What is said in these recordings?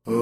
أستاذ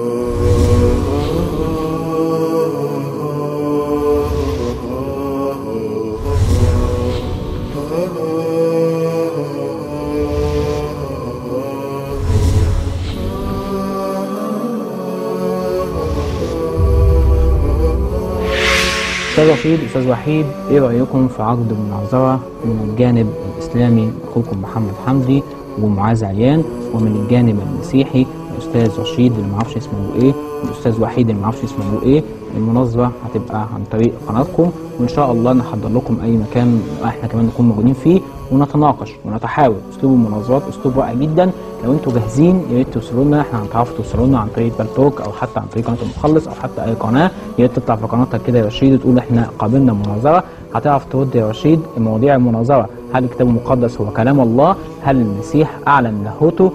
رشيد، أستاذ وحيد، إيه رأيكم في عقد مناظرة من الجانب الإسلامي أخوكم محمد حمدي ومعاذ عليان، ومن الجانب المسيحي الأستاذ رشيد اللي معرفش اسمه إيه والأستاذ وحيد اللي معرفش اسمه إيه؟ المناظرة هتبقى عن طريق قناتكم، وإن شاء الله نحضر لكم أي مكان إحنا كمان نكون موجودين فيه ونتناقش ونتحاور. أسلوب المناظرات أسلوب رائع جدا، لو أنتوا جاهزين يا ريت توصلوا لنا، إحنا هنتعرفوا توصلوا لنا عن طريق بالتوك أو حتى عن طريق قناة المخلص أو حتى أي قناة. يا ريت تطلع في قناتك كده يا رشيد وتقول إحنا قابلنا مناظرة، هتعرف ترد يا رشيد مواضيع المناظرة. هل الكتاب المقدس هو كلام الله؟ هل المسيح أعلن لاهوته؟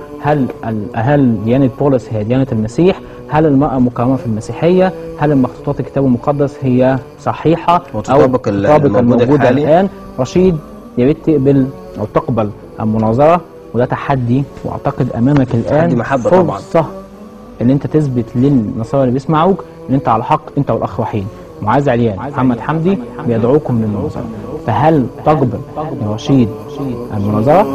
هل ديانة بولس هي ديانة المسيح؟ هل المرأة مكرمة في المسيحية؟ هل المخطوطات الكتاب المقدس هي صحيحة أو تطابق الموجودة الآن؟ رشيد يا ريت تقبل أو تقبل المناظرة، وده تحدي، وأعتقد أمامك الآن فرصة إن أنت تثبت للنصارى اللي بيسمعوك إن أنت على حق، أنت والأخ وحيد. معاذ عليان، محمد حمدي بيدعوكم للمناظرة، فهل تقبل يا رشيد المناظرة؟